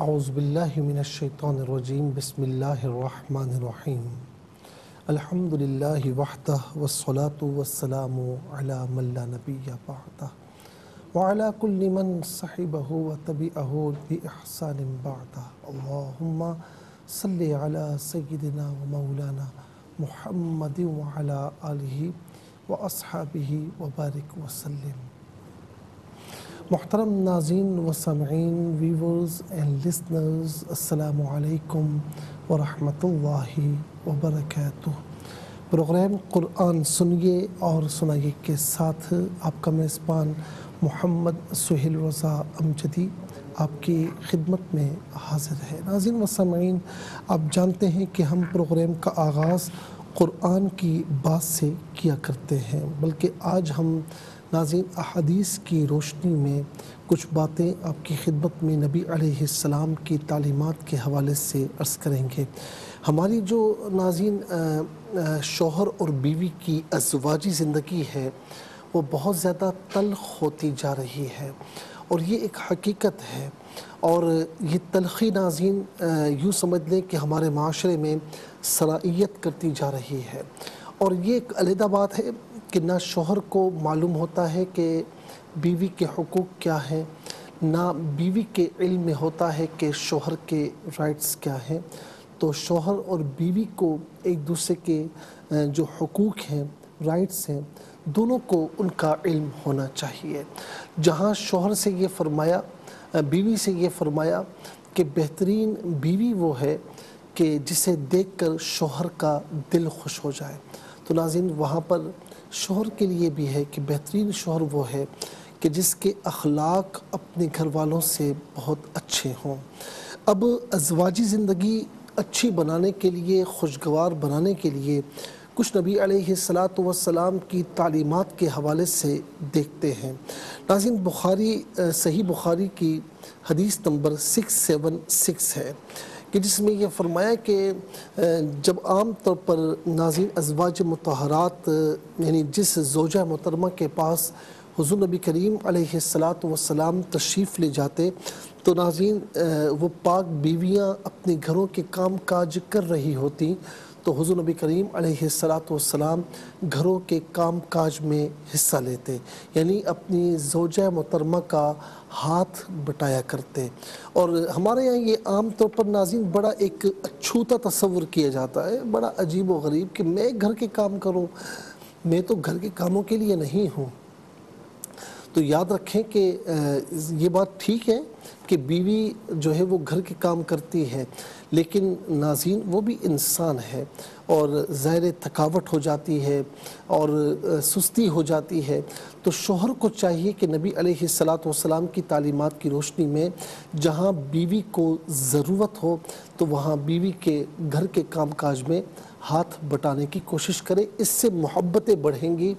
اعوذ باللہ من الشیطان الرجیم بسم اللہ الرحمن الرحیم الحمدللہ وحدہ والصلاة والسلام علی من لا نبی بعدہ وعلی کل من صحبہ وتبعہ بإحسان بعدہ اللہم صلی علی سیدنا ومولانا محمد وعلی آلہ واصحابہ وبارک وسلم۔ محترم ناظرین و سامعین، ویورز اینڈ لسنرز، السلام علیکم ورحمۃ اللہ وبرکاتہ۔ پروگرام قرآن سنیے اور سنائیے کے ساتھ آپ کا میزبان محمد سہیل رضا امجدی آپ کی خدمت میں حاضر ہے۔ ناظرین و سامعین، آپ جانتے ہیں کہ ہم پروگرام کا آغاز قرآن کی بات سے کیا کرتے ہیں، بلکہ آج ہم ناظرین احادیث کی روشنی میں کچھ باتیں آپ کی خدمت میں نبی علیہ السلام کی تعلیمات کے حوالے سے عرض کریں گے۔ ہماری جو ناظرین شوہر اور بیوی کی ازدواجی زندگی ہے وہ بہت زیادہ تلخ ہوتی جا رہی ہے، اور یہ ایک حقیقت ہے، اور یہ تلخی ناظرین یوں سمجھ لیں کہ ہمارے معاشرے میں سرائیت کرتی جا رہی ہے، اور یہ ایک علیحدہ بات ہے کہ نہ شوہر کو معلوم ہوتا ہے کہ بیوی کے حقوق کیا ہیں، نہ بیوی کے علم میں ہوتا ہے کہ شوہر کے رائٹس کیا ہیں۔ تو شوہر اور بیوی کو ایک دوسرے کے جو حقوق ہیں، رائٹس ہیں، دونوں کو ان کا علم ہونا چاہیے۔ جہاں شوہر سے یہ فرمایا، بیوی سے یہ فرمایا کہ بہترین بیوی وہ ہے کہ جسے دیکھ کر شوہر کا دل خوش ہو جائے، تو ناظرین وہاں پر شوہر کے لیے بھی ہے کہ بہترین شوہر وہ ہے کہ جس کے اخلاق اپنے گھر والوں سے بہت اچھے ہوں۔ اب ازدواجی زندگی اچھی بنانے کے لیے، خوشگوار بنانے کے لیے کچھ نبی علیہ السلام کی تعلیمات کے حوالے سے دیکھتے ہیں۔ ناظرین صحیح بخاری کی حدیث نمبر 676 ہے کہ جس میں یہ فرمایا کہ جب عام طور پر ناظرین ازواج مطہرات یعنی جس زوجہ محترمہ کے پاس حضور نبی کریم علیہ السلام تشریف لے جاتے تو ناظرین وہ پاک بیویاں اپنے گھروں کے کام کاج کر رہی ہوتی تو حضور نبی کریم علیہ السلام گھروں کے کام کاج میں حصہ لیتے، یعنی اپنی زوجہ محترمہ کا ہاتھ بٹایا کرتے۔ اور ہمارے یہاں یہ عام طور پر ناظرین بڑا ایک اچھوتا تصور کیا جاتا ہے، بڑا عجیب و غریب کہ میں گھر کے کام کروں، میں تو گھر کے کاموں کے لیے نہیں ہوں۔ تو یاد رکھیں کہ یہ بات ٹھیک ہے کہ بیوی جو ہے وہ گھر کے کام کرتی ہے، لیکن ناظرین وہ بھی انسان ہے، اور ظاہر تھکاوٹ ہو جاتی ہے اور سستی ہو جاتی ہے۔ تو شوہر کو چاہیے کہ نبی علیہ السلام کی تعلیمات کی روشنی میں جہاں بیوی کو ضرورت ہو تو وہاں بیوی کے گھر کے کام کاج میں ہاتھ بٹانے کی کوشش کرے۔ اس سے محبتیں بڑھیں گی،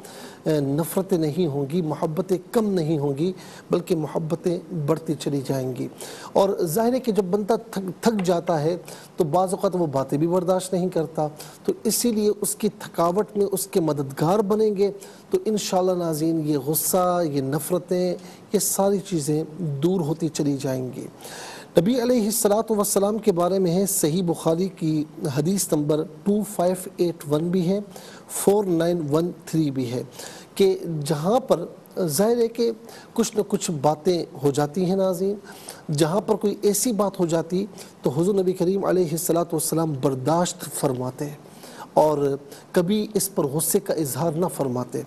نفرتیں نہیں ہوں گی، محبتیں کم نہیں ہوں گی، بلکہ محبتیں بڑھتی چلی جائیں گی۔ اور ظاہر ہے کہ جب بندہ تھک جاتا ہے تو بعض اوقات وہ باتیں بھی برداشت نہیں کرتا، تو اسی لیے اس کی تھکاوٹ میں اس کے مددگار بنیں گے تو انشاءاللہ ناظرین یہ غصہ، یہ نفرتیں، یہ ساری چیزیں دور ہوتی چلی جائیں گی۔ نبی علیہ السلام کے بارے میں ہے صحیح بخاری کی حدیث نمبر 2581 بھی ہے، 4913 بھی ہے کہ جہاں پر ظاہر ہے کہ کچھ نہ کچھ باتیں ہو جاتی ہیں ناظرین، جہاں پر کوئی ایسی بات ہو جاتی تو حضور نبی کریم علیہ السلام برداشت فرماتے اور کبھی اس پر غصے کا اظہار نہ فرماتے۔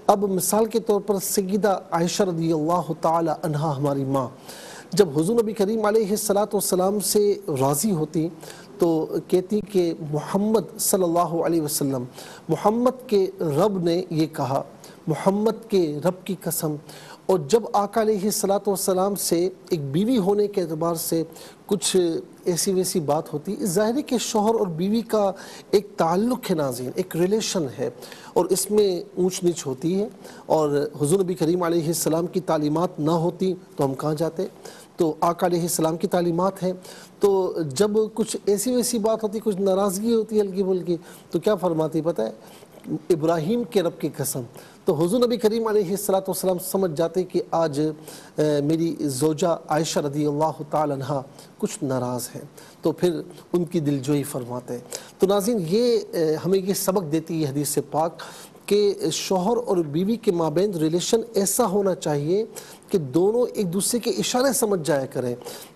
اب مثال کے طور پر سیدہ عائشہ رضی اللہ تعالی عنہا ہماری ماں جب حضور نبی کریم علیہ السلام سے راضی ہوتی تو کہتی کہ محمد صلی اللہ علیہ وسلم، محمد کے رب نے یہ کہا، محمد کے رب کی قسم۔ اور جب آقا علیہ السلام سے ایک بیوی ہونے کے اعتبار سے کچھ ایسی ویسی بات ہوتی، ظاہر ہے کہ شوہر اور بیوی کا ایک تعلق ہے ناظرین، ایک ریلیشن ہے، اور اس میں اونچ نیچ ہوتی ہے، اور حضور نبی کریم علیہ السلام کی تعلیمات نہ ہوتی تو ہم کہاں جاتے؟ تو آقا علیہ السلام کی تعلیمات ہیں. تو جب کچھ ایسی ویسی بات ہوتی، کچھ ناراضگی ہوتی ہے ہلکی پھلکی، تو کیا فرماتی پتہ ہے؟ ابراہیم کے رب کی قسم. تو حضور نبی کریم علیہ السلام سمجھ جاتے کہ آج میری زوجہ عائشہ رضی اللہ تعالی عنہ کچھ ناراض ہیں، تو پھر ان کی دلجوئی فرماتے. تو ناظرین، یہ ہمیں یہ سبق دیتی ہے حدیث پاک کہ شوہر اور بیوی کے مابین ریلیشن ایسا ہونا چاہیے کہ دونوں ایک دوسرے کے اشارے سمجھ جایا کریں.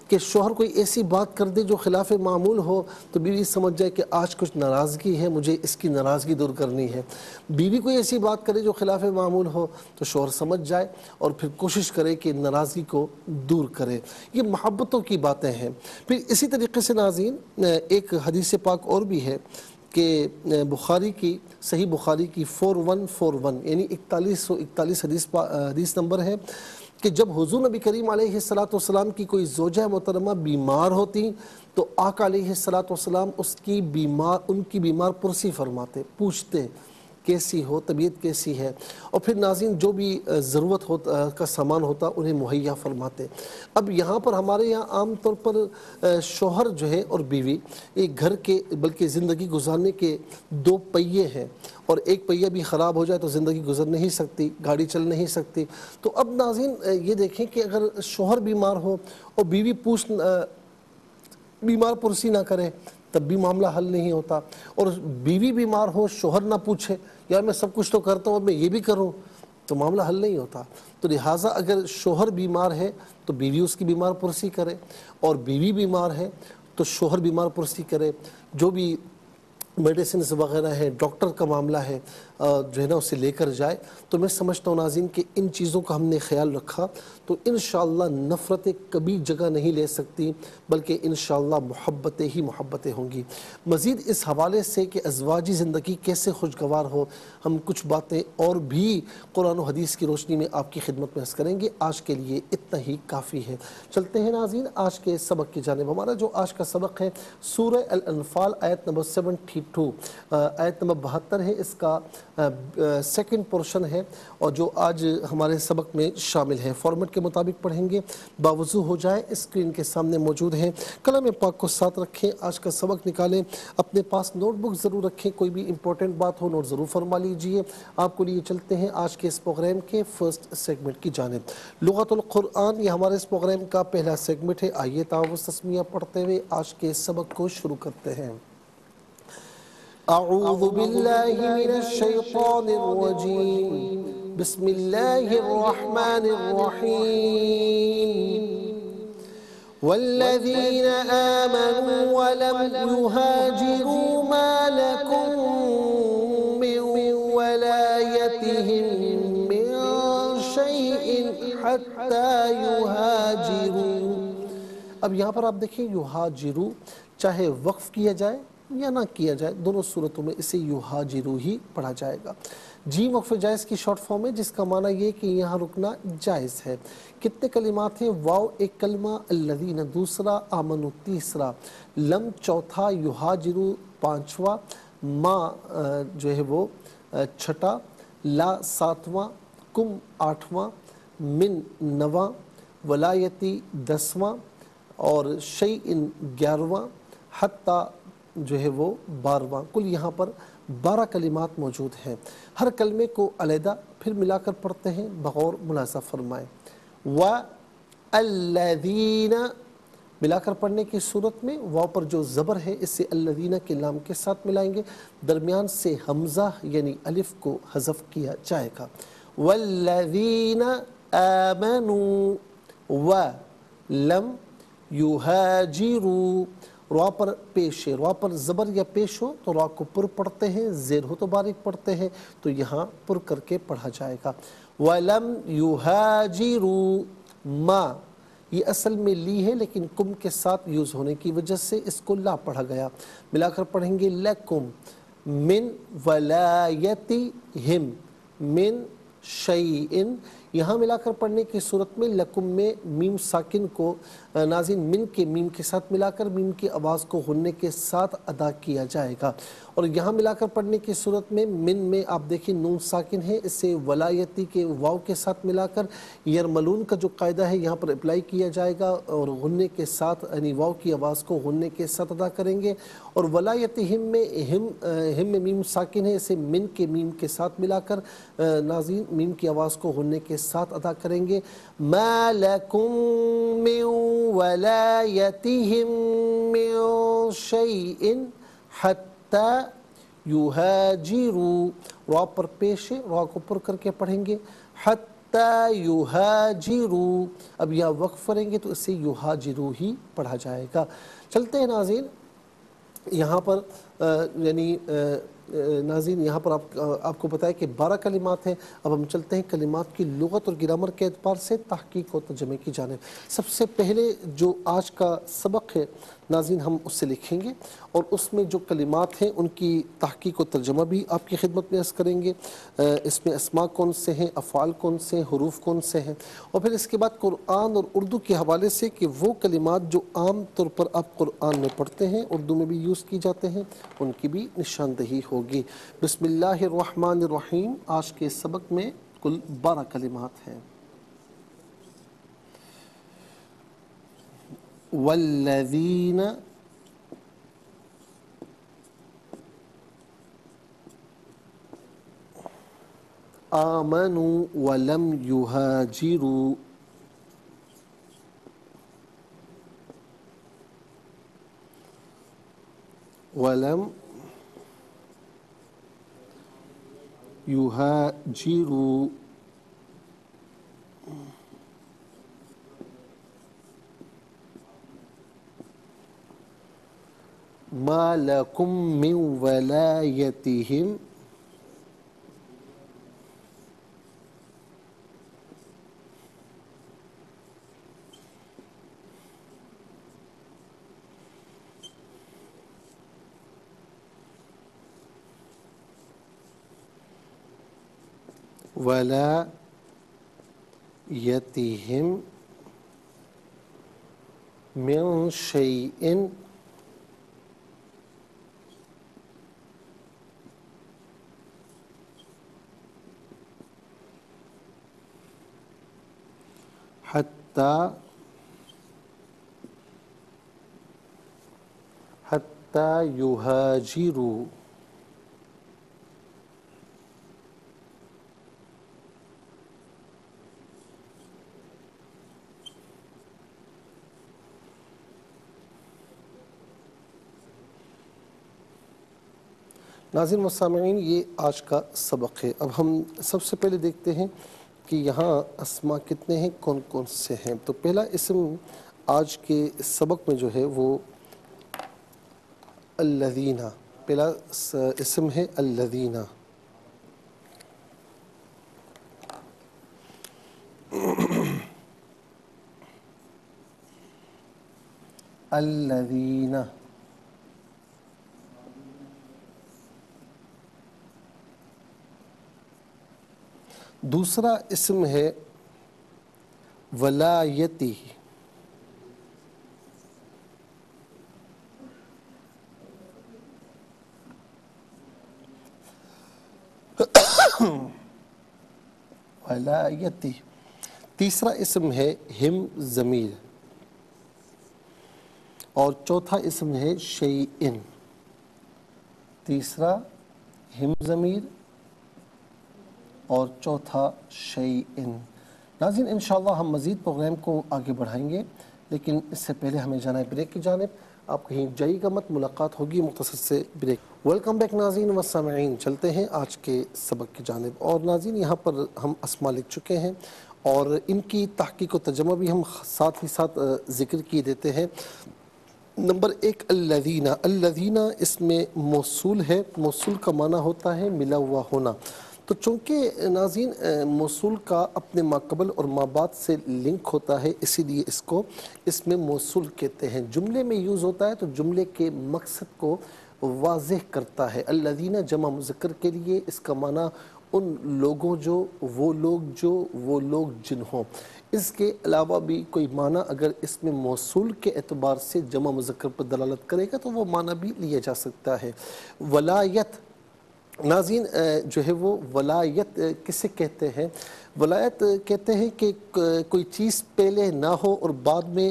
کہ شوہر کوئی ایسی بات کر دے جو خلاف معمول ہو تو بیوی سمجھ جائے کہ آج کچھ ناراضگی ہے، مجھے اس کی ناراضگی دور کرنی ہے. بیوی کوئی ایسی بات کرے جو خلاف معمول ہو تو شوہر سمجھ جائے اور پھر کوشش کرے کہ ناراضگی کو دور کرے. یہ محبتوں کی باتیں ہیں. پھر اسی طریقے سے ناظرین ایک حدیث پاک اور بھی ہے کہ بخاری کی، صحیح بخاری کی 4141 یعنی 4141 حدیث نمبر ہے کہ جب حضور نبی کریم علیہ السلام کی کوئی زوجہ محترمہ بیمار ہوتی تو آقا علیہ السلام ان کی بیمار پرسی فرماتے، پوچھتے کیسی ہو، طبیعت کیسی ہے، اور پھر ناظرین جو بھی ضرورت کا سامان ہوتا انہیں مہیا فرماتے. اب یہاں پر ہمارے یہاں عام طور پر شوہر جو ہے اور بیوی ایک گھر کے بلکہ زندگی گزارنے کے دو پہیے ہیں، اور ایک پہیہ بھی خراب ہو جائے تو زندگی گزر نہیں سکتی، گاڑی چل نہیں سکتی. تو اب ناظرین یہ دیکھیں کہ اگر شوہر بیمار ہو اور بیوی بیمار پرسی نہ کرے تب بھی معاملہ حل نہیں ہوتا، اور بیوی بیمار ہو شوہر نہ پوچھے یار میں سب کچھ تو کرتا ہوں میں یہ بھی کروں تو معاملہ حل نہیں ہوتا. تو لہٰذا اگر شوہر بیمار ہے تو بیوی اس کی بیمار پرسی کرے، اور بیوی بیمار ہے تو شوہر بیمار پرسی کرے. جو بھی میڈیسنز وغیرہ ہے، ڈاکٹر کا معاملہ ہے جو ہے نا اسے لے کر جائے. تو میں سمجھتا ہوں ناظرین کہ ان چیزوں کا ہم نے خیال رکھا تو انشاءاللہ نفرتیں کبھی جگہ نہیں لے سکتی، بلکہ انشاءاللہ محبتیں ہی محبتیں ہوں گی. مزید اس حوالے سے کہ ازواجی زندگی کیسے خوشگوار ہو، ہم کچھ باتیں اور بھی قرآن و حدیث کی روشنی میں آپ کی خدمت میں عرض کریں گے. آج کے لیے اتنا ہی کافی ہے. چلتے ہیں ناظرین آج کے سبق کی جانب. ہمارا جو آج کا سبق ہے سورہ الانفال آیت نمبر 72، آیت نمبر 72 ہے، اس کا سیکنڈ پورشن ہے اور جو آج ہمارے سبق میں شامل ہے. فارمیٹ کے مطابق پڑھیں گے، باوضو ہو جائے، اسکرین کے سامنے موجود ہیں. کلام پاک کو ساتھ رکھیں، آج کا سبق نکالیں، اپنے پاس نوٹ بک ضرور رکھیں، کوئی بھی امپورٹنٹ بات ہو نوٹ ضرور فرما لیجئے. آپ کو لیے چلتے ہیں آج کے اس پروگرام کے فرسٹ سیگمنٹ کی جانب. لغت القرآن یہ ہمارے اس پروگرام کا پہلا سیگمنٹ ہے. آئیے تعاوض تسمیہ پڑھتے ہوئے آج کے سبق کو شروع کرتے ہیں. اعوذ باللہ من الشیطان الرجیم، بسم اللہ الرحمن الرحیم. والذین آمنوا ولم يهاجروا ما لكم من ولایتهم من شیء حتی يهاجروا. اب یہاں پر آپ دیکھیں یہاجروا چاہے وقف کیا جائے یا نہ کیا جائے، دونوں صورتوں میں اسے یہاجروا ہی پڑھا جائے گا. جیم وقف جائز کی شارٹ فارم ہے جس کا معنی یہ کہ یہاں رکنا جائز ہے. کتنے کلمات ہیں؟ واو ایک کلمہ، الذین دوسرا، آمنوا تیسرا، لم چوتھا، یہاجروا پانچواں، ما جو ہے وہ چھٹا، لا ساتواں، کم آٹھواں، من نواں، ولایتی دسواں، اور شیئن 11واں، حتی جو ہے وہ 12واں. کل یہاں پر 12 کلمات موجود ہیں. ہر کلمے کو علیحدہ پھر ملا کر پڑھتے ہیں بغور ملاحظہ فرمائیں. وَالَّذِينَ ملا کر پڑھنے کی صورت میں واو پر جو زبر ہے اس سے الذین کے لام کے ساتھ ملائیں گے، درمیان سے حمزہ یعنی الف کو حذف کیا جائے گا. وَالَّذِينَ آمَنُوا وَلَمْ يُهَاجِرُوا. را پر پیش ہے، را پر زبر یا پیش ہو تو را کو پر پڑھتے ہیں، زیر ہو تو باریک پڑھتے ہیں، تو یہاں پر کر کے پڑھا جائے گا. وَلَمْ يُهَاجِرُوا ما، یہ اصل میں لی ہے لیکن کم کے ساتھ یوز ہونے کی وجہ سے اس کو لا پڑھا گیا. ملا کر پڑھیں گے لَكُمْ مِنْ وَلَایَتِهِمْ مِنْ شَيْءٍ. یہاں ملا کر پڑھنے کی صورت میں لکم میں میم ساکن کو ناظرین من کے میم کے ساتھ ملا کر میم کی آواز کو غننے کے ساتھ ادا کیا جائے گا، اور یہاں ملا کر پڑھنے کی صورت میں من میں آپ دیکھیں نون ساکن ہے، اسے ولایتی کے واو کے ساتھ ملا کر یرملون کا جو قاعدہ ہے یہاں پر اپلائی کیا جائے گا، اور غننے کے ساتھ یعنی واو کی آواز کو غننے کے ساتھ ادا کریں گے، اور ولایتہم میں ہم میں میم ساکن ہے، اسے من کے میم کے ساتھ ملا کر ناظرین میم کی آواز کو غننے کے ساتھ ادا کریں گے۔ ما لکم من ولایتہم من شیء حتی یہاجروا، را پر پیش ہے، را کو پر کر کے پڑھیں گے، حتی یہاجروا، اب یہاں وقف کریں گے تو اس سے یہاجروا ہی پڑھا جائے گا۔ چلتے ہیں ناظرین، یہاں پر یعنی ناظرین یہاں پر آپ کو پتہ ہے کہ 12 کلمات ہیں۔ اب ہم چلتے ہیں کلمات کی لغت اور گرامر کے اعتبار سے تحقیق و ترجمے کی جانب۔ سب سے پہلے جو آج کا سبق ہے ناظرین ہم اس سے لکھیں گے، اور اس میں جو کلمات ہیں ان کی تحقیق و ترجمہ بھی آپ کی خدمت میں عرض کریں گے۔ اس میں اسماء کون سے ہیں، افعال کون سے ہیں، حروف کون سے ہیں، اور پھر اس کے بعد قرآن اور اردو کے حوالے سے کہ وہ کلمات جو عام طور پر آپ قرآن میں پڑھتے ہیں، اردو میں بھی یوز کی جاتے ہیں، ان کی بھی نشاندہی ہوگی۔ بسم اللہ الرحمن الرحیم۔ آج کے سبق میں کل 12 کلمات ہیں۔ والذین آمنوا ولم یہاجروا، ولم یہاجروا، ما لکم من ولایتہم ولایتہم من شیء حتی یہاجروا، ناظرین و سامعین یہ آج کا سبق ہے۔ اب ہم سب سے پہلے دیکھتے ہیں کہ یہاں اسماء کتنے ہیں، کون کون سے ہیں۔ تو پہلا اسم آج کے سبق میں جو ہے وہ الذین، پہلا اسم ہے الذین۔ الذین، دوسرا اسم ہے ولایتی، ولایتی۔ تیسرا اسم ہے ہم ضمیر، اور چوتھا اسم ہے شیئن۔ تیسرا ہم ضمیر اور چوتھا شیئن۔ ناظرین انشاءاللہ ہم مزید پروگرام کو آگے بڑھائیں گے، لیکن اس سے پہلے ہمیں جانا ہے بریک کی جانب۔ آپ کہیں جائیے گا مت، ملاقات ہوگی مختصر سے بریک۔ ویلکم بیک ناظرین و سامعین، چلتے ہیں آج کے سبق کی جانب۔ اور ناظرین یہاں پر ہم اسماء لکھ چکے ہیں، اور ان کی تحقیق و ترجمہ بھی ہم ساتھ ہی ساتھ ذکر کیے دیتے ہیں۔ نمبر 1 الذین۔ الذین اس میں موصول ہے، موصول کا معنی ہوتا ہے ملا ہوا ہونا۔ تو چونکہ ناظرین موصول کا اپنے ما قبل اور ما بعد سے لنک ہوتا ہے، اسی لیے اس میں موصول کہتے ہیں۔ جملے میں یوز ہوتا ہے تو جملے کے مقصد کو واضح کرتا ہے۔ الذین جمع مذکر کے لیے اس کا معنی ان لوگوں جو وہ لوگ جن ہوں۔ اس کے علاوہ بھی کوئی معنی اگر اس میں موصول کے اعتبار سے جمع مذکر پر دلالت کرے گا تو وہ معنی بھی لیا جا سکتا ہے۔ ولایت، ناظرین جو ہے وہ ولایت کسے کہتے ہیں؟ ولایت کہتے ہیں کہ کوئی چیز پہلے نہ ہو اور بعد میں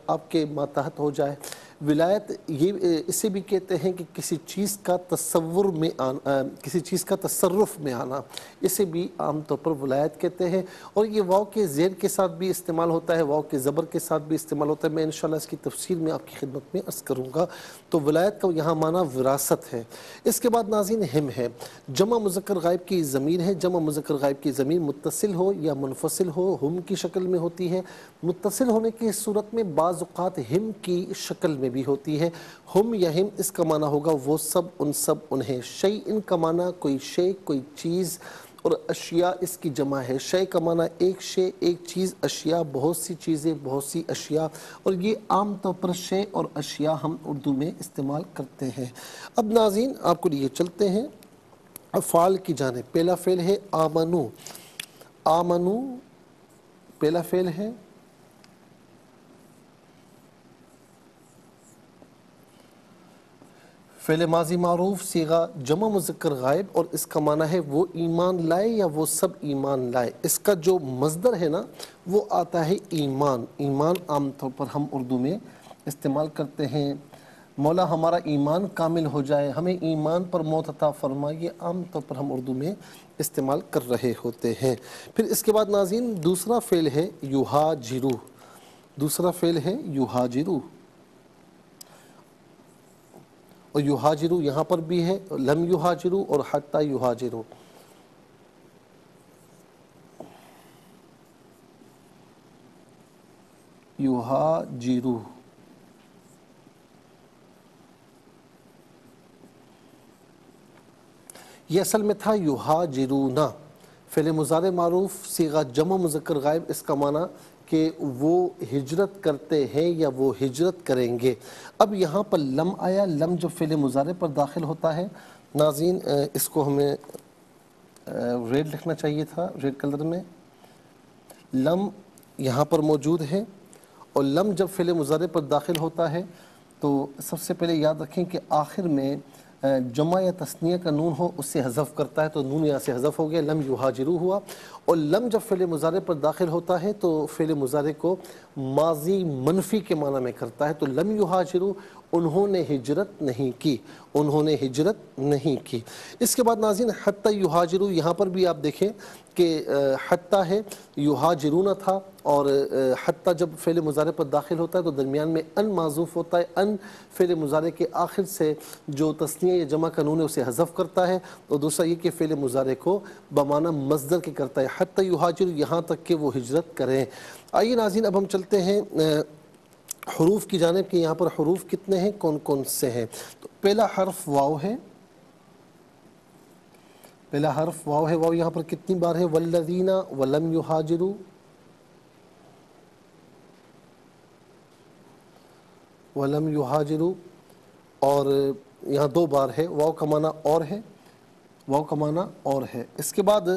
آپ کے ماتحت ہو جائے۔ ولایت یہ اسے بھی کہتے ہیں کہ کسی چیز کا تصور میں آنا، کسی چیز کا تصرف میں آنا، اسے بھی عام طور پر ولایت کہتے ہیں۔ اور یہ واو کے زیر کے ساتھ بھی استعمال ہوتا ہے، واو کے زبر کے ساتھ بھی استعمال ہوتا ہے۔ میں انشاءاللہ اس کی تفصیل میں آپ کی خدمت میں عرض کروں گا۔ تو ولایت کا یہاں معنی وراثت ہے۔ اس کے بعد ناظرین ہم ہے، جمع مذکر غائب کی ضمیر ہے۔ جمع مذکر غائب کی ضمیر متصل ہو یا منفصل ہو ہم کی شکل میں ہوتی ہے۔ متصل ہونے کی صورت میں بعض اوقات ہم کی شکل میں بھی ہوتی ہے۔ ہم یا ہم، اس کا معنی ہوگا وہ سب، ان سب، انہیں۔ شیء ان کا معنی کوئی شے، کوئی چیز، اور اشیاء اس کی جمع ہے۔ شے کا معنی ایک شے، ایک چیز، اشیاء بہت سی چیزیں، بہت سی اشیاء، اور یہ عام طور پر شے اور اشیاء ہم اردو میں استعمال کرتے ہیں۔ اب ناظرین آپ کو لیے چلتے ہیں افعال کی جانب۔ پہلا فعل ہے آمنو۔ آمنو پہلا فعل ہے۔ فعل ماضی معروف صیغہ جمع مذکر غائب، اور اس کا معنی ہے وہ ایمان لائے یا وہ سب ایمان لائے۔ اس کا جو مصدر ہے نا وہ آتا ہے ایمان۔ ایمان عام طور پر ہم اردو میں استعمال کرتے ہیں، مولا ہمارا ایمان کامل ہو جائے، ہمیں ایمان پر موت عطا فرما، یہ عام طور پر ہم اردو میں استعمال کر رہے ہوتے ہیں۔ پھر اس کے بعد ناظرین دوسرا فعل ہے یہاجرو۔ دوسرا فعل ہے یہاجرو، اور یہاجرو یہاں پر بھی ہے، لم یہاجرو اور حتی یہاجرو۔ یہاجرو، یہ اصل میں تھا یہاجرونا۔ فعل مضارع معروف صیغہ جمع مذکر غائب، اس کا معنی کہ وہ ہجرت کرتے ہیں یا وہ ہجرت کریں گے۔ اب یہاں پر لم آیا، لم جب فعل مضارع پر داخل ہوتا ہے ناظرین، اس کو ہمیں ریڈ لکھنا چاہیے تھا، ریڈ کلر میں۔ لم یہاں پر موجود ہے، اور لم جب فعل مضارع پر داخل ہوتا ہے تو سب سے پہلے یاد رکھیں کہ آخر میں جمع یا تثنیہ کا نون ہو اس سے حذف کرتا ہے، تو نون یہاں سے حذف ہو گیا، لم یہاجرو ہوا۔ اور لم جب فعل مضارع پر داخل ہوتا ہے تو فعل مضارع کو ماضی منفی کے معنی میں کرتا ہے، تو لم یہاجرو، انہوں نے ہجرت نہیں کی، انہوں نے ہجرت نہیں کی۔ اس کے بعد ناظرین حتی یہاجرو، یہاں پر بھی آپ دیکھیں کہ حتی ہے، یہاجرون تھا، اور حتی جب فعل مضارع پر داخل ہوتا ہے تو درمیان میں ان معذوف ہوتا ہے۔ ان فعل مضارع کے آخر سے جو تثنیہ یا جمع کا نون ہے اسے حذف کرتا ہے، اور دوسرا یہ کہ فعل مضارع کو بمعنی مصدر کے کرتا ہے، حتی یہاجرو، یہاں تک کہ وہ ہجرت کریں۔ آئیے ناظرین اب ہم چلتے ہیں حروف کی جانب، کہ یہاں پر حروف کتنے ہیں، کون کون سے ہیں۔ تو پہلا حرف واو ہے، پہلا حرف واو ہے۔ واو یہاں پر کتنی بار ہے؟ والذین ولم یہاجروا، ولم یہاجروا، اور یہاں دو بار ہے۔ واو کا معنی اور ہے، واو کا معنی اور ہے۔ اس کے بعد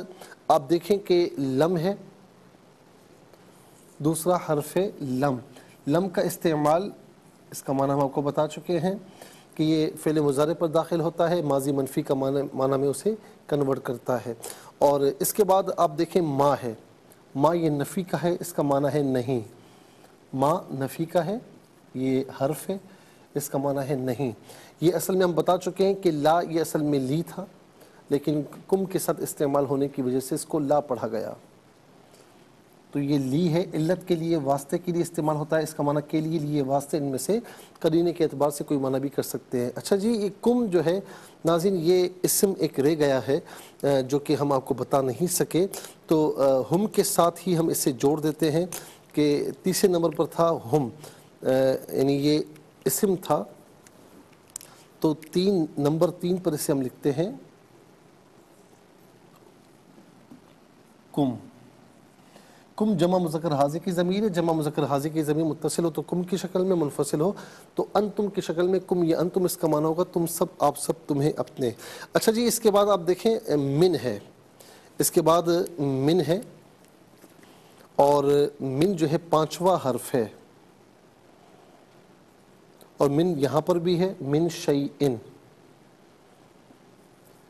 آپ دیکھیں کہ لم ہے، دوسرا حرف ہے لم۔ لم کا استعمال، اس کا معنی ہم آپ کو بتا چکے ہیں کہ یہ فعل مضارع پر داخل ہوتا ہے، ماضی منفی کا معنی میں اسے کنورٹ کرتا ہے۔ اور اس کے بعد آپ دیکھیں ما ہے، ما یہ نفی کا ہے، اس کا معنی ہے نہیں۔ ما نفی کا ہے، یہ حرف ہے، اس کا معنی ہے نہیں۔ یہ اصل میں ہم بتا چکے ہیں کہ لا یہ اصل میں لی تھا، لیکن کم کے ساتھ استعمال ہونے کی وجہ سے اس کو لا پڑھا گیا، تو یہ لی ہے، علت کے لیے، واسطے کے لیے استعمال ہوتا ہے، اس کا معنی کے لیے، لیے، واسطے، ان میں سے قرینے کے اعتبار سے کوئی معنی بھی کر سکتے ہیں۔ اچھا جی، یہ کم جو ہے ناظرین، یہ اسم ایک رہ گیا ہے جو کہ ہم آپ کو بتا نہیں سکے، تو ہم کے ساتھ ہی ہم اسے جوڑ دیتے ہیں کہ تیسرے نمبر پر تھا ہم، یعنی یہ اسم تھا، تو نمبر 3 پر اسے ہم لکھتے ہیں کم۔ کم جمع مذکر حاضر کی ضمیر ہے، جمع مذکر حاضر کی ضمیر متصل ہو تو کم کی شکل میں، منفصل ہو تو انتم کی شکل میں کم یا انتم، اس کا معنی ہوگا تم سب، آپ سب، تمہیں، اپنے۔ اچھا جی، اس کے بعد آپ دیکھیں من ہے، اس کے بعد من ہے، اور من جو ہے 5واں حرف ہے، اور من یہاں پر بھی ہے، من شیئن۔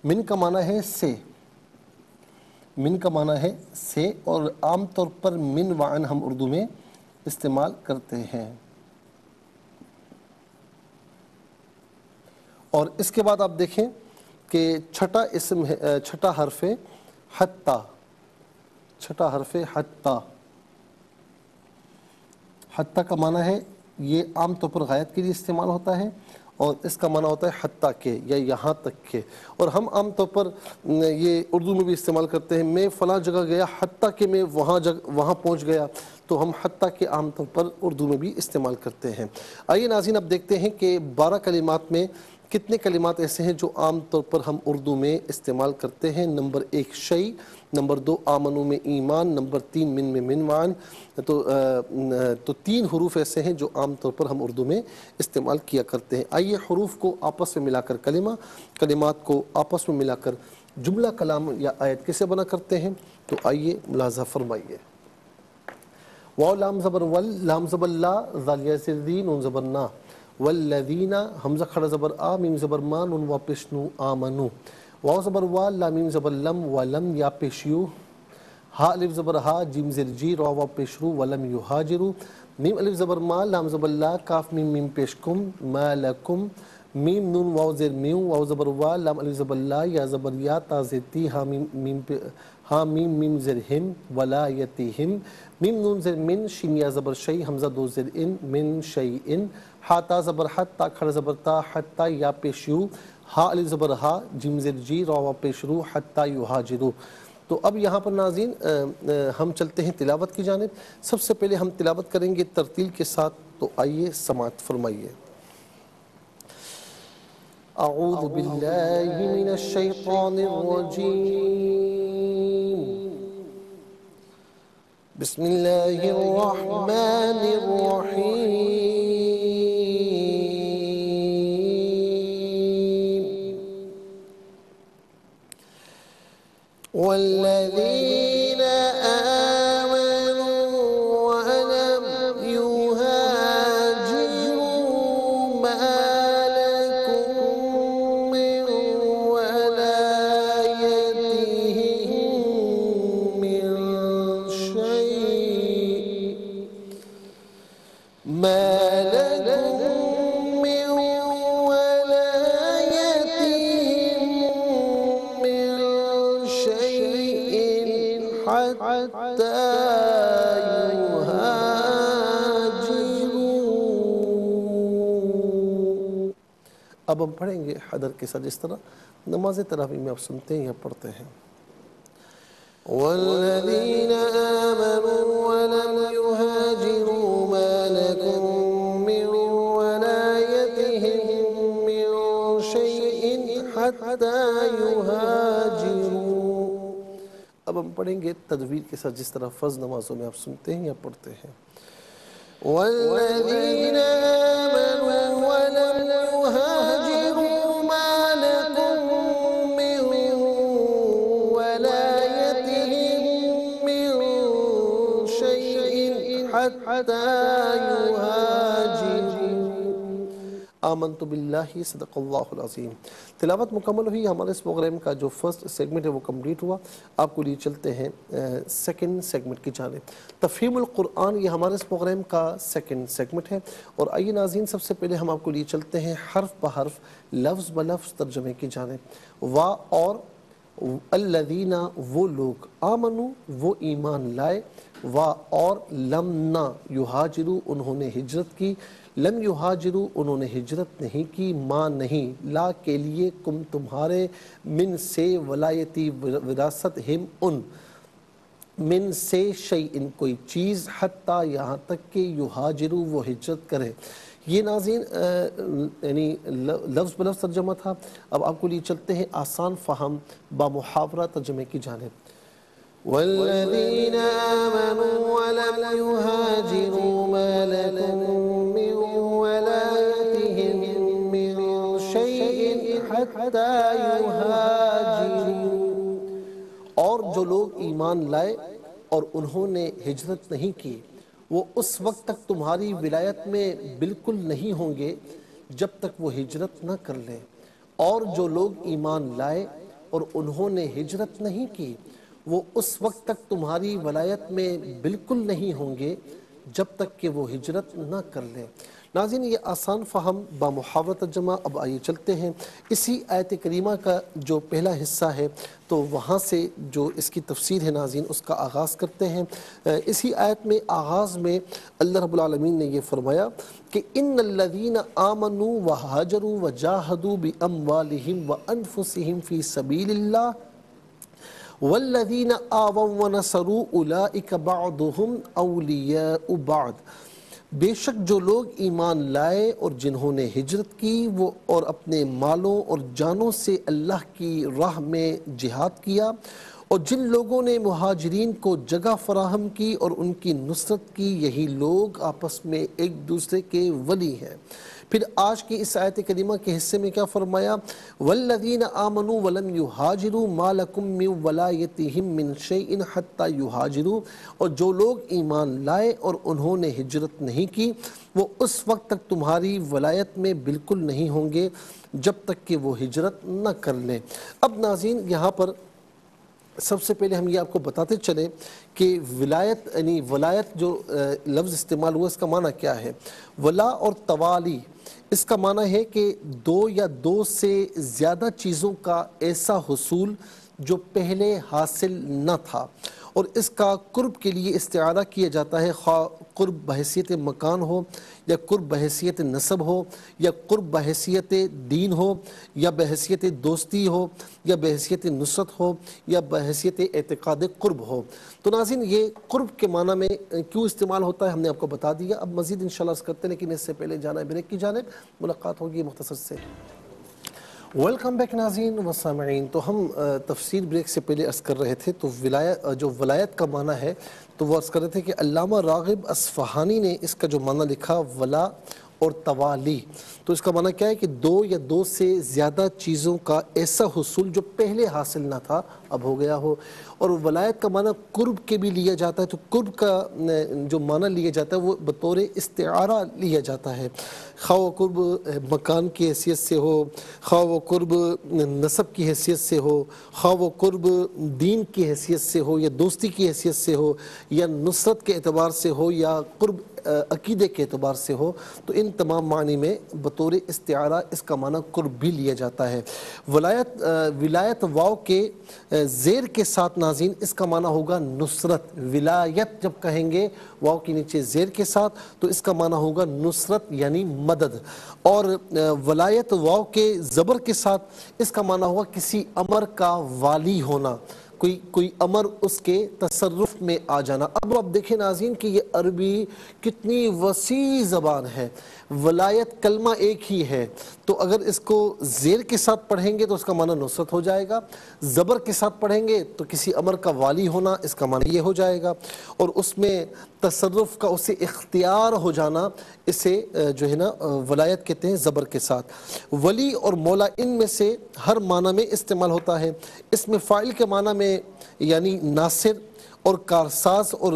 من کا معنی ہے سے، من کا معنی ہے سے، اور عام طور پر من وعن ہم اردو میں استعمال کرتے ہیں۔ اور اس کے بعد آپ دیکھیں کہ چھٹا حرف ہے حتی، چھٹا حرف ہے حتی۔ حتی کا معنی ہے، یہ عام طور پر غایت کے لیے استعمال ہوتا ہے، اور اس کا معنی ہوتا ہے حتیٰ کہ، یا یہاں تک کہ۔ اور ہم عام طور پر یہ اردو میں بھی استعمال کرتے ہیں، میں فلاں جگہ گیا حتیٰ کہ میں وہاں پہنچ گیا، تو ہم حتیٰ کہ عام طور پر اردو میں بھی استعمال کرتے ہیں۔ آئیے ناظرین اب دیکھتے ہیں کہ 12 کلمات میں کتنے کلمات ایسے ہیں جو عام طور پر ہم اردو میں استعمال کرتے ہیں۔ نمبر 1 شیء، نمبر 2 آمنو میں ایمان، نمبر 3 من میں من وعن۔ تو 3 حروف ایسے ہیں جو عام طور پر ہم اردو میں استعمال کیا کرتے ہیں۔ آئیے حروف کو آپس میں ملا کر کلمات کو آپس میں ملا کر جملہ کلام یا آیت کیسے بنا کرتے ہیں، تو آئیے ملاحظہ فرمائیے۔ واو لام زبر ول، لام زبر لا، زال یا زیر دی، نون زبر نا، والذین، حمزہ کھڑا زبر آ، میم زبر ما، نون وا پیش نو، آمنو۔ واو زبر وا، لام میم زبر لم، ولم یا پیش یو، ہا الف زبر ہا، جیم زیر جی، را واو پیش رو، ولم یہاجرو۔ میم الف زبر ما، لام زبر لا، کاف میم میم پیش کم، ما لکم۔ میم نون واو زیر میو، واو زبر وا، لام الف زبر لا، یا زبر یا، تا زیر تی، ہا میم میم زیر ہم، ولا یتیہم۔ میم نون زیر من، شین یا زبر شی، حمزہ 2 زیر ان، من شیئن۔ ہا تا زبر حت، تا کھڑا زبر تا، حتی یا پیش یو، ہا الف زبر ہا، جیم زیر جی، را واو پیش رو، حتی یہاجرو۔ تو اب یہاں پر ناظرین ہم چلتے ہیں تلاوت کی جانب۔ سب سے پہلے ہم تلاوت کریں گے ترتیل کے ساتھ، تو آئیے سماعت فرمائیے۔ اعوذ باللہ من الشیطان الرجیم، بسم اللہ الرحمن الرحیم۔ والذین آمنوا ولم يهاجروا ما لكم من ولايتهم من شيء، ما لكم من ولايتهم من شيء حتى يهاجروا۔ اب ہم پڑھیں گے حدر کے ساتھ، جس طرح نماز تراویح میں آپ سنتے ہیں یا پڑھتے ہیں۔ والذین آمنوا ولم يهاجروا ما لكم من ولايتهم من شيء حتى يهاجروا۔ اب ہم پڑھیں گے تدویر کے ساتھ، جس طرح فرض نمازوں میں آپ سنتے ہیں یا پڑھتے ہیں۔ والذین آمنوا ولم يهاجروا ما لكم من ولايتهم من شيء حتى يهاجروا۔ آمنت باللہ، صدق اللہ العظیم۔ تلاوت مکمل ہوئی، ہمارے اس پروگرام کا جو فرسٹ سیگمنٹ ہے وہ کمپلیٹ ہوا۔ آپ کو لیے چلتے ہیں سیکنڈ سیگمنٹ کی جانب۔ تفہیم القرآن، یہ ہمارے اس پروگرام کا سیکنڈ سیگمنٹ ہے۔ اور آئیے ناظرین سب سے پہلے ہم آپ کو لیے چلتے ہیں حرف بحرف، لفظ بلفظ ترجمے کی جانب۔ وا اور الذین، وہ لوگ، آمنو وہ ایمان لائے، وا اور لم نہ، یہاجرو انہوں نے ہجرت کی، لم یہاجرو انہوں نے ہجرت نہیں کی، ما نہیں، لا کے لیے، کم تمہارے، من سے، ولایتی وراثت، ہم ان، من سے، شیئن کوئی چیز، حتیٰ یہاں تک کہ، یہاجرو وہ ہجرت کرے۔ یہ ناظرین یعنی لفظ بلفظ ترجمہ تھا۔ اب آپ کو لیے چلتے ہیں آسان فہم با محاورہ ترجمے کی جانب۔ والذین آمنوا ولم يهاجروا ما لكم من ولايتهم من شيء حتى يهاجروا۔ اور جو لوگ ایمان لائے اور انہوں نے ہجرت نہیں کی وہ اس وقت تک تمہاری ولایت میں بالکل نہیں ہوں گے جب تک وہ ہجرت نہ کر لیں، اور جو لوگ ایمان لائے اور انہوں نے ہجرت نہیں کی وہ اس وقت تک تمہاری ولایت میں بالکل نہیں ہوں گے جب تک کہ وہ ہجرت نہ کر لیں۔ ناظرین، یہ آسان فہم بامحاورہ ترجمہ۔ اب آئیے چلتے ہیں اسی آیت کریمہ کا جو پہلا حصہ ہے تو وہاں سے جو اس کی تفسیر ہے ناظرین اس کا آغاز کرتے ہیں۔ اسی آیت میں آغاز میں اللہ رب العالمین نے یہ فرمایا کہ ان الذین آمنوا وہاجروا وجاہدوا باموالہم وانفسہم فی سبیل اللہ والذین آووا ونصروا اولئک بعضهم اولیاء بعض، بے شک جو لوگ ایمان لائے اور جنہوں نے ہجرت کی وہ اور اپنے مالوں اور جانوں سے اللہ کی راہ میں جہاد کیا، اور جن لوگوں نے مہاجرین کو جگہ فراہم کی اور ان کی نصرت کی، یہی لوگ آپس میں ایک دوسرے کے ولی ہیں۔ پھر آج کی اس آیت کریمہ کے حصے میں کیا فرمایا؟ والذین آمنوا ولم یہاجروا ما لکم من ولایتہم من شیء حتی یہاجروا، اور جو لوگ ایمان لائے اور انہوں نے ہجرت نہیں کی وہ اس وقت تک تمہاری ولایت میں بالکل نہیں ہوں گے جب تک کہ وہ ہجرت نہ کر لیں۔ اب ناظرین یہاں پر سب سے پہلے ہم یہ آپ کو بتاتے چلیں کہ ولایت یعنی ولایت جو لفظ استعمال ہوا اس کا معنی کیا ہے۔ ولا اور توالی اس کا معنی ہے کہ دو یا دو سے زیادہ چیزوں کا ایسا حصول جو پہلے حاصل نہ تھا، اور اس کا قرب کے لیے استعارہ کیا جاتا ہے، خواہ قرب بحیثیت مکان ہو یا قرب بحیثیت نسب ہو یا قرب بحیثیت دین ہو یا بحیثیت دوستی ہو یا بحیثیت نصرت ہو یا بحیثیت اعتقاد قرب ہو۔ تو ناظرین یہ قرب کے معنی میں کیوں استعمال ہوتا ہے ہم نے آپ کو بتا دیا۔ اب مزید انشاءاللہ عرض کرتے ہیں، لیکن اس سے پہلے جانا ہے بریک کی جانب، ملاقات ہوگی مختصر سے۔ ویلکم بیک ناظرین و سامعین۔ تو ہم تفسیر بریک سے پہلے عرض کر رہے تھے تو جو ولایت کا معنی ہے تو وہ عرض کر رہے تھے کہ علامہ راغب اصفہانی نے اس کا جو معنی لکھا ولا اور توالی، تو اس کا معنی کیا ہے کہ دو یا دو سے زیادہ چیزوں کا ایسا حصول جو پہلے حاصل نہ تھا اب ہو گیا ہو۔ اور ولایت کا معنی قرب کے بھی لیا جاتا ہے، تو قرب کا جو معنی لیا جاتا ہے وہ بطور استعارہ لیا جاتا ہے، خواہ وہ قرب مکان کی حیثیت سے ہو، خواہ وہ قرب نسب کی حیثیت سے ہو، خواہ وہ قرب دین کی حیثیت سے ہو یا دوستی کی حیثیت سے ہو یا نصرت کے اعتبار سے ہو یا قرب عقیدے کے اعتبار سے ہو، تو ان تمام معنی میں بطور استعارہ اس کا معنی قرب بھی لیا جاتا ہے۔ ولایت واو کے زیر کے ساتھ ناظرین اس کا معنی ہوگا نصرت۔ ولایت جب کہیں گے واو کے نیچے زیر کے ساتھ تو اس کا معنی ہوگا نصرت یعنی مدد، اور ولایت واو کے زبر کے ساتھ اس کا معنی ہوگا کسی امر کا والی ہونا، کوئی امر اس کے تصرف میں آ جانا۔ اب آپ دیکھیں ناظرین کہ یہ عربی کتنی وسیع زبان ہے، ولایت کلمہ ایک ہی ہے، تو اگر اس کو زیر کے ساتھ پڑھیں گے تو اس کا معنی نصرت ہو جائے گا، زبر کے ساتھ پڑھیں گے تو کسی امر کا والی ہونا اس کا معنی یہ ہو جائے گا، اور اس میں تصرف کا اسے اختیار ہو جانا اسے جو ہے نا ولایت کہتے ہیں زبر کے ساتھ۔ ولی اور مولا ان میں سے ہر معنی میں استعمال ہوتا ہے۔ اس میں فاعل کے معنی میں یعنی ناصر اور کارساز اور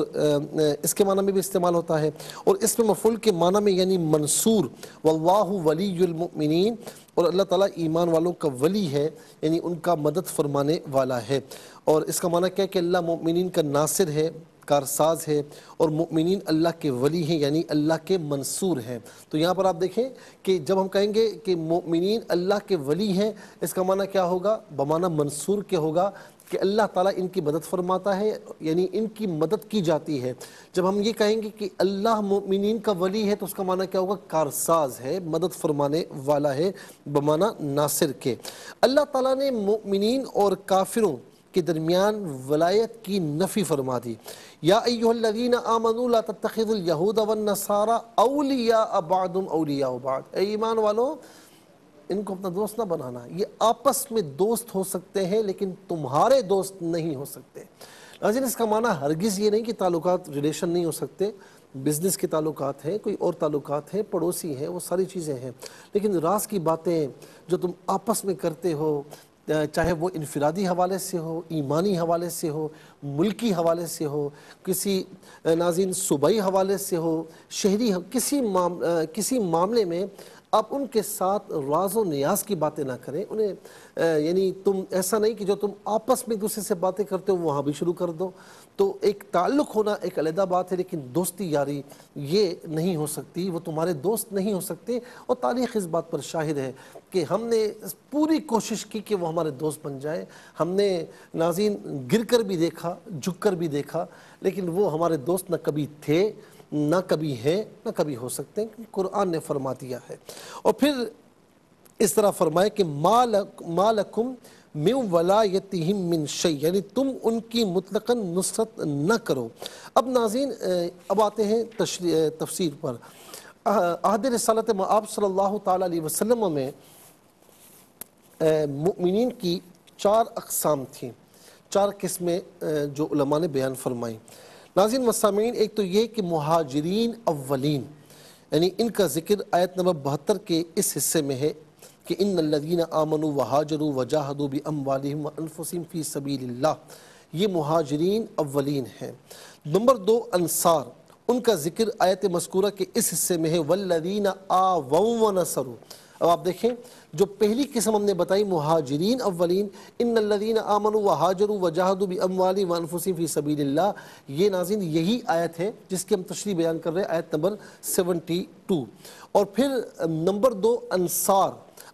اس کے معنی میں بھی استعمال ہوتا ہے، اور اس میں مفعول کے معنی میں یعنی منصور، واللہ ولی المؤمنین، اور اللہ تعالیٰ ایمان والوں کا ولی ہے یعنی ان کا مدد فرمانے والا ہے۔ اور اس کا معنی کیا ہے کہ اللہ مومنین کا ناصر ہے، کارساز ہے، اور مؤمنین اللہ کے ولی ہیں یعنی اللہ کے منصور ہیں۔ تو یہاں پر آپ دیکھیں کہ جب ہم کہیں گے کہ مؤمنین اللہ کے ولی ہیں، اس کا معنی کیا ہوگا؟ بمعنی منصور کے ہوگا کہ اللہ تعالیٰ ان کی مدد فرماتا ہے یعنی ان کی مدد کی جاتی ہے۔ جب ہم یہ کہیں گے کہ اللہ مومنین کا ولی ہے تو اس کا معنی کیا ہوگا؟ کارساز ہے، مدد فرمانے والا ہے بمعنی ناصر کے۔ اللہ تعالیٰ نے مومنین اور کافروں کے درمیان ولایت کی نفی فرما دی۔ یا ایھا الذین آمنوا لا تتخذوا الیہود والنصارى اولیاء بعضهم اولیاء بعض، اے ایمان والو ان کو اپنا دوست نہ بنانا، یہ آپس میں دوست ہو سکتے ہیں لیکن تمہارے دوست نہیں ہو سکتے۔ ناظرین اس کا معنی ہرگز یہ نہیں کہ تعلقات ریلیشن نہیں ہو سکتے، بزنس کے تعلقات ہیں، کوئی اور تعلقات ہیں، پڑوسی ہیں، وہ ساری چیزیں ہیں، لیکن راز کی باتیں جو تم آپس میں کرتے ہو، چاہے وہ انفرادی حوالے سے ہو، ایمانی حوالے سے ہو، ملکی حوالے سے ہو، کسی ناظرین صوبائی حوالے سے ہو، شہری کسی معاملے میں آپ ان کے ساتھ راز و نیاز کی باتیں نہ کریں. انہیں یعنی تم ایسا نہیں کہ جو تم آپس میں ایک دوسرے سے باتیں کرتے ہو وہاں بھی شروع کر دو. تو ایک تعلق ہونا ایک علیحدہ بات ہے، لیکن دوستی یاری یہ نہیں ہو سکتی، وہ تمہارے دوست نہیں ہو سکتے. اور تاریخ اس بات پر شاہد ہے کہ ہم نے پوری کوشش کی کہ وہ ہمارے دوست بن جائے. ہم نے ناظرین گر کر بھی دیکھا، جھک کر بھی دیکھا، لیکن وہ ہمارے دوست نہ کبھی تھے، نہ کبھی ہیں، نہ کبھی ہو سکتے ہیں. قرآن نے فرما دیا ہے. اور پھر اس طرح فرمائے کہ مالکم من ولایتہم من شیء، یعنی تم ان کی مطلقاً نصرت نہ کرو. اب ناظرین اب آتے ہیں تفسیر پر. عہد رسالت مآب صلی اللہ تعالیٰ علیہ وسلم میں مؤمنین کی 4 اقسام تھیں، 4 قسمیں جو علماء نے بیان فرمائیں. ناظرین و سامعین، ایک تو یہ کہ مہاجرین اولین، یعنی ان کا ذکر آیت نمبر 72 کے اس حصے میں ہے کہ ان الذین آمنوا وہاجروا وجاہدوا باموالہم وانفسہم فی سبیل اللہ، یہ مہاجرین اولین ہیں. نمبر 2 انصار، ان کا ذکر آیت مذکورہ کے اس حصے میں ہے والذین آووا ونصروا. اب آپ دیکھیں جو پہلی قسم ہم نے بتائی مہاجرین اولین، ان الذین آمنوا وہاجروا وجاہدوا باموالہم وانفسہم فی سبیل اللہ، یہ ناظرین یہی آیت ہے جس کی ہم تشریح بیان کر رہے ہیں، آیت نمبر 72. اور پھر نمبر 2 انصار.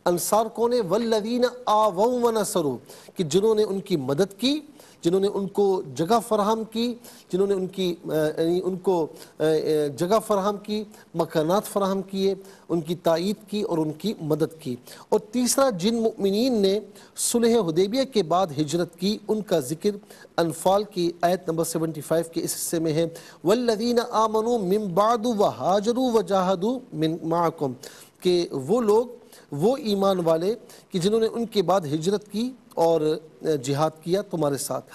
انصار کون ہے؟ والذین آووا ونصروا، کہ جنہوں نے ان کی مدد کی، جنہوں نے ان کو جگہ فراہم کی، جنہوں نے ان کو جگہ فراہم کی، مکانات فراہم کیے، ان کی تائید کی اور ان کی مدد کی. اور تیسرا جن مؤمنین نے صلح حدیبیہ کے بعد ہجرت کی، ان کا ذکر انفال کی آیت نمبر 75 کے اس حصے میں ہے والذین آمنوا من بعد وہاجروا وجاہدوا معکم، کہ وہ لوگ، وہ ایمان والے کہ جنہوں نے ان کے بعد ہجرت کی اور جہاد کیا تمہارے ساتھ.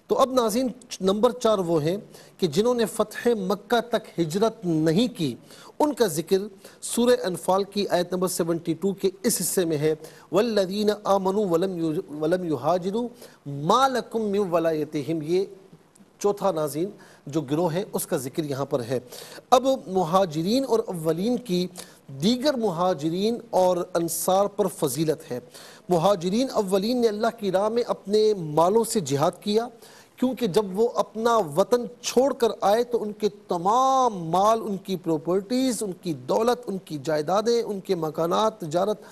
تو اب ناظرین نمبر 4 وہ ہیں کہ جنہوں نے فتح مکہ تک ہجرت نہیں کی، ان کا ذکر سورہ انفال کی آیت نمبر 72 کے اس حصے میں ہے والذین آمنوا ولم یہاجروا ما لکم من ولایتہم. یہ چوتھا ناظرین جو گروہ ہے اس کا ذکر یہاں پر ہے. اب مہاجرین اور اولین کی دیگر مہاجرین اور انصار پر فضیلت ہے. مہاجرین اولین نے اللہ کی راہ میں اپنے مالوں سے جہاد کیا، کیونکہ جب وہ اپنا وطن چھوڑ کر آئے تو ان کے تمام مال، ان کی پراپرٹیز، ان کی دولت، ان کی جائیدادیں، ان کے مکانات، تجارت،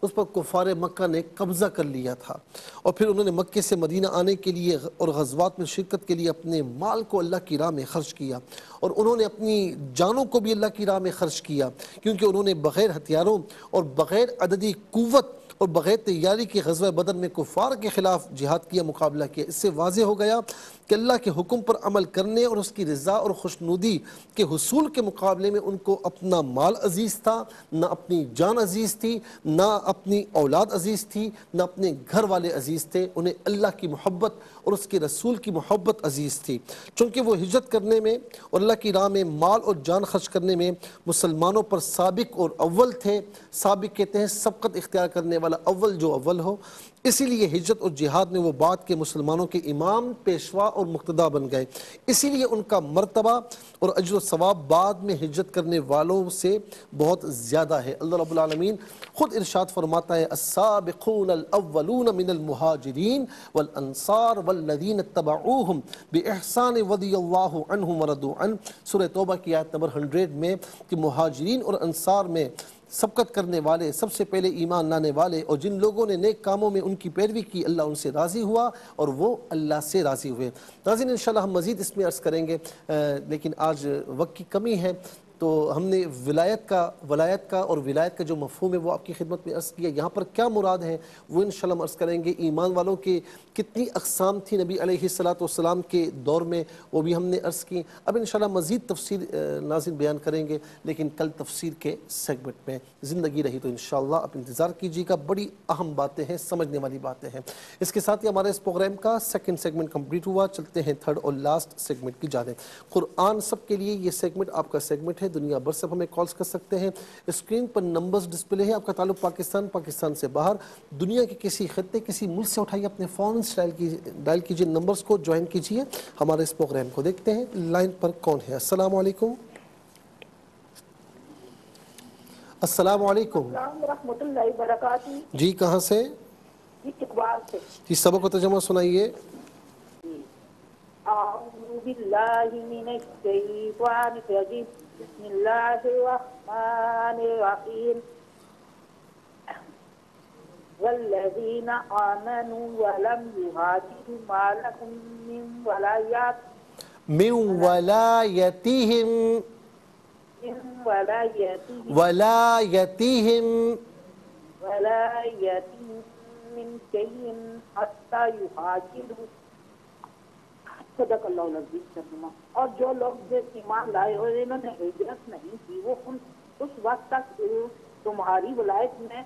اس پر کفار مکہ نے قبضہ کر لیا تھا. اور پھر انہوں نے مکے سے مدینہ آنے کے لیے اور غزوات میں شرکت کے لیے اپنے مال کو اللہ کی راہ میں خرچ کیا، اور انہوں نے اپنی جانوں کو بھی اللہ کی راہ میں خرچ کیا، کیونکہ انہوں نے بغیر ہتھیاروں اور بغیر عددی قوت اور بغیر تیاری کے غزوہ بدر میں کفار کے خلاف جہاد کیا، مقابلہ کیا. اس سے واضح ہو گیا کہ اللہ کے حکم پر عمل کرنے اور اس کی رضا اور خوشنودی کے حصول کے مقابلے میں ان کو اپنا مال عزیز تھا، نہ اپنی جان عزیز تھی، نہ اپنی اولاد عزیز تھی، نہ اپنے گھر والے عزیز تھے. انہیں اللہ کی محبت اور اس کے رسول کی محبت عزیز تھی. چونکہ وہ ہجرت کرنے میں اور اللہ کی راہ میں مال اور جان خرچ کرنے میں مسلمانوں پر سابق اور اول تھے. سابق کہتے ہیں سبقت اختیار کرنے والا، اول جو اول ہو. اسی لیے ہجرت اور جہاد میں وہ بعد کے مسلمانوں کے امام، پیشوا اور مقتدا بن گئے. اسی لیے ان کا مرتبہ اور اجر و ثواب بعد میں ہجرت کرنے والوں سے بہت زیادہ ہے. اللہ رب العالمین خود ارشاد فرماتا ہے السابقون الاولون من المہاجرین والانصار والذین اتبعوہم باحسان رضی اللہ عنہم ورضوا عنہ. سورہ توبہ کی آیت نمبر 100 میں کہ مہاجرین اور انصار میں سبقت کرنے والے، سب سے پہلے ایمان لانے والے، اور جن لوگوں نے نیک کاموں میں ان کی پیروی کی، اللہ ان سے راضی ہوا اور وہ اللہ سے راضی ہوئے. ناظرین انشاءاللہ ہم مزید اس میں عرض کریں گے، لیکن آج وقت کی کمی ہے تو ہم نے ولایت کا اور ولایت کا جو مفہوم ہے وہ آپ کی خدمت میں عرض کیا. یہاں پر کیا مراد ہے وہ انشاءاللہ ہم عرض کریں گے. ایمان والوں کے کتنی اقسام تھی نبی علیہ السلام کے دور میں، وہ بھی ہم نے عرض کی. اب انشاءاللہ مزید تفصیل ناظرین بیان کریں گے، لیکن کل تفسیر کے سیگمنٹ میں. زندگی رہی تو انشاءاللہ آپ انتظار کیجیے گا. بڑی اہم باتیں ہیں، سمجھنے والی باتیں ہیں. اس کے ساتھ ہی ہمارے اس پروگرام کا سیکنڈ سیگمنٹ کمپلیٹ ہوا. چلتے ہیں تھرڈ اور لاسٹ سیگمنٹ کی جانب. قرآن سب کے لیے یہ سیگمنٹ آپ کا سیگمنٹ ہے. ہے دنیا بھر سے ہمیں کالز کر سکتے ہیں. اسکرین پر نمبرز ڈسپلے ہے. آپ کا تعلق پاکستان سے باہر دنیا کے کسی خطے کسی ملک سے اٹھائیے اپنے فون ڈائل کیجئے نمبرز کو جوائن کیجئے. ہمارے اس پروگرام کو دیکھتے ہیں لائن پر کون ہے. السلام علیکم. السلام علیکم. السلام ورحمۃ اللہ وبرکاتہ. جی کہاں سے؟ جی اقبال سے. جی سبق و ترجمہ سنائیے. جی اعوذ باللہ من الشیطان الرجیم بسم اللہ الرحمن الرحیم والذین آمنوا ولم یہاجروا ما لکم من ولایتہم من شیء حتی یہاجروا. صدق اللہ العظیم. ترجمہ: اور جو لوگ ایمان لائے اور انہوں نے ہجرت نہیں کی وہ اس وقت تک تمہاری ولایت میں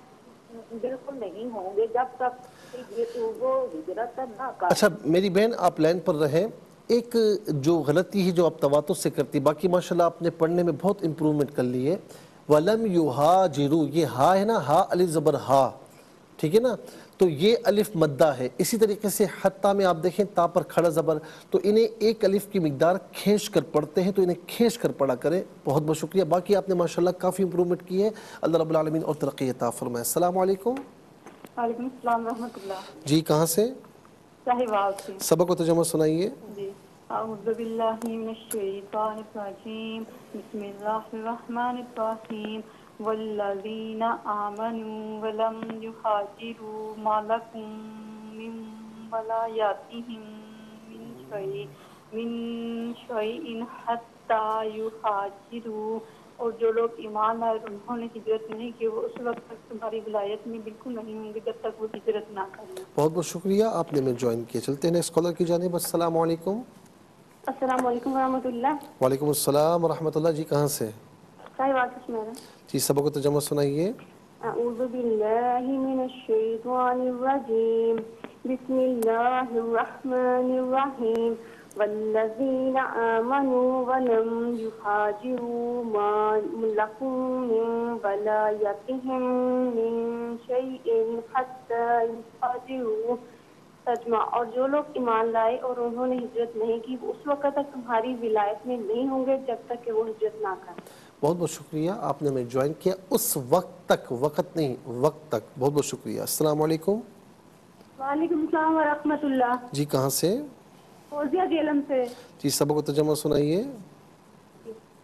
بالکل نہیں ہوں گے جب تک کہ وہ ہجرت نہ کریں. اچھا میری بہن آپ لائن پر رہیں. ایک جو غلطی ہے جو آپ تواتر سے کرتی، باقی ماشاءاللہ آپ نے پڑھنے میں بہت امپرومنٹ کر لی ہے. وَلَمْ يُهَاجِرُوا، یہ ہا ہے نا، ہا الف زبر ہا، ٹھیک ہے نا، تو یہ الف مدہ ہے. اسی طریقے سے حتیٰ میں آپ دیکھیں تا پر کھڑا زبر، تو انہیں ایک الف کی مقدار کھینچ کر پڑھتے ہیں، تو انہیں کھینچ کر پڑھا کریں. بہت بہت شکریہ. باقی آپ نے ماشاءاللہ کافی امپرومنٹ کی ہے. اللہ رب العالمین اور ترقی عطا فرمائے. السلام علیکم. وعلیکم السلام ورحمۃ اللہ. جی کہاں سے؟ صاحبال سے. سبق و ترجمہ سنائیے. جی اعوذ باللہ من الشیطان الرجیم بسم اللہ الرحمن الرحیم والذین آمنوا ولم یہاجروا ما لکم من ولایتہم من شیء حتی یہاجروا. اور جو لوگ ایمان لائے اور انہوں نے ہجرت نہیں کی وہ اس وقت تک تمہاری ولایت میں بالکل نہیں ہوں گے جب تک وہ ہجرت نہ کریں. بہت بہت شکریہ آپ نے ہمیں جوائن کیا. چلتے ہیں اسکالر کی جانب. السلام علیکم. السلام علیکم ورحمۃ اللہ. وعلیکم السلام ورحمۃ اللہ. جی کہاں سے؟ جی سبق و ترجمہ سنائیے. اعوذ باللہ من الشیطان الرجیم بسم اللہ الرحمن الرحیم والذین آمنوا ولم یہاجروا ما لکم من ولایتہم من شیء حتی یہاجروا. ترجمہ: اور جو لوگ ایمان لائے اور انہوں نے ہجرت نہیں کی وہ اس وقت تک تمہاری ولایت میں نہیں ہوں گے جب تک کہ وہ ہجرت نہ کریں. بہت بہت شکریہ آپ نے ہمیں جوائن کیا. اس وقت تک، وقت نہیں وقت تک. بہت بہت شکریہ. السلام علیکم. وعلیکم السلام ورحمۃ اللہ. جی کہاں سے؟ فوزیہ جیلم سے. جی سبق و ترجمہ سنائیے.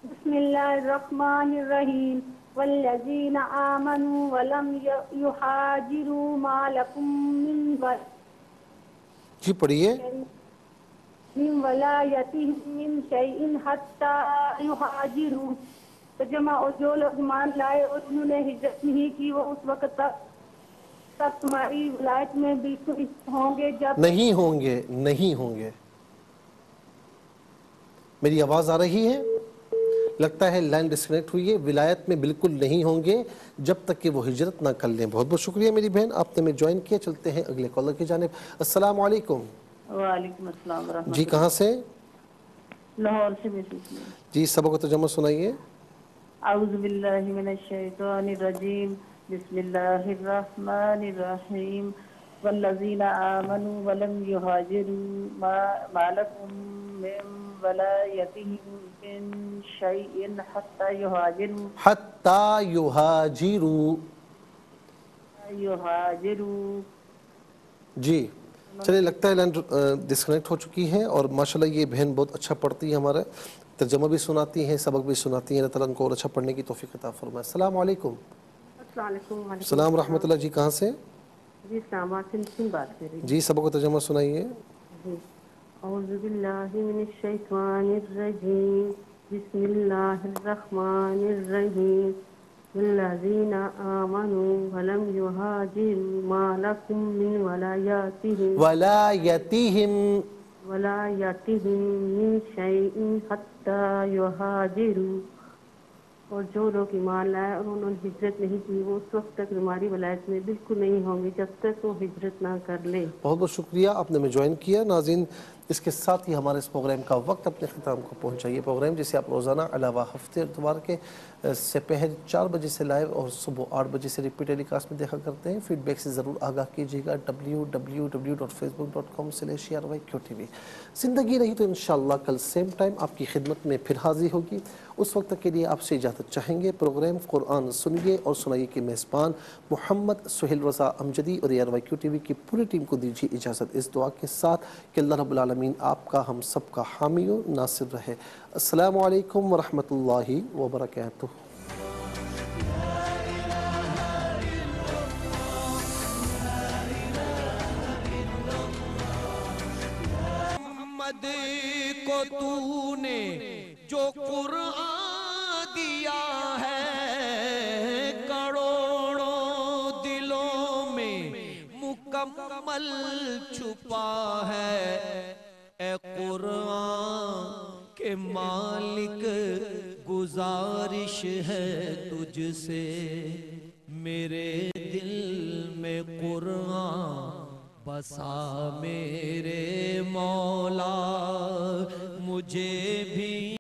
بسم اللہ الرحمن الرحیم والذین آمنوا ولم یہاجروا ما لکم جی پڑھیے. من ولایتہم من شیء حتی یہاجروا. ترجمہ: اور جو لوگ ایمان لائے اور انہوں نے ہجرت نہیں کی وہ اس وقت تک تمہاری ولایت میں بالکل ہوں گے جب نہیں ہوں گے. نہیں ہوں گے. میری آواز آ رہی ہے؟ لگتا ہے لائن ڈسکنیکٹ ہوئی ہے. ولایت میں بالکل نہیں ہوں گے جب تک کہ وہ ہجرت نہ کر لیں. بہت بہت شکریہ میری بہن آپ نے ہمیں جوائن کیا. چلتے ہیں اگلے کالر کی جانب. السلام علیکم. وعلیکم السلام ورحمۃ جی کہاں سے؟ لاہور سے. جی سبق و ترجمہ سنائیے. اعوذ باللہ من الشیطان الرجیم بسم اللہ الرحمن الرحیم والذین آمنوا ولم یہاجروا ما لکم من ولایتہم من شیء حتی یہاجروا. حتی یہاجروا. جی چلیے لگتا ہے لائن ڈسکنیکٹ ہو چکی ہے. اور ماشاءاللہ یہ بہن بہت اچھا پڑھتی ہے، ہمارا ترجمہ بھی سناتی ہیں، سبق بھی سناتی ہیں. اللہ تعالیٰ ان کو اور اچھا پڑھنے کی توفیق عطا فرمائے. السلام علیکم. السلام علیکم. السلام ورحمۃ اللہ. جی کہاں سے؟ جی اسلام آباد سے بات کر رہی ہوں. جی سبق و ترجمہ سنائیے. جی اعوذ باللہ من الشیطان الرجیم بسم اللہ الرحمن الرحیم والذین آمنوا ولم یہاجروا ما لکم من ولایتہم من شیء حتی یہاجروا. اور جو لوگ ایمان لائے اور انہوں نے ہجرت نہیں کی وہ اس وقت تک ہماری ولایت میں بالکل نہیں ہوں گے جب تک وہ ہجرت نہ کر لیں. بہت بہت شکریہ آپ نے ہمیں جوائن کیا. ناظرین اس کے ساتھ ہی ہمارے اس پروگرام کا وقت اپنے اختتام کو پہنچا۔ یہ پروگرام جسے آپ روزانہ علاوہ ہفتے اور اتوار کے سپہر 4 بجے سے لائیو اور صبح 8 بجے سے ریپیٹ ٹیلی کاسٹ میں دیکھا کرتے ہیں۔ فیڈ بیک سے ضرور آگاہ کیجیے گا www.facebook.com/RYQTV۔ زندگی رہی تو انشاءاللہ کل سیم ٹائم آپ کی خدمت میں پھر حاضر ہوگی۔ اس وقت تک کے لیے آپ سے اجازت چاہیں گے۔ پروگرام قرآن سنیے اور سنائیے کے میزبان محمد سہیل رضا امجدی اور RYQTV کی پوری ٹیم کو دیجیے اجازت اس دعا کے ساتھ کہ اللہ رب العالمین آپ کا ہم سب کا حامی و ناصر رہے۔ السلام علیکم ورحمۃ اللہ وبرکاتہ۔ محمد کو تو نے جو قرآن دیا ہے کروڑوں دلوں میں مکمل چھپا ہے۔ اے قرآن کے مالک گزارش ہے تجھ سے، میرے دل میں قرآن بسا میرے مولا، مجھے بھی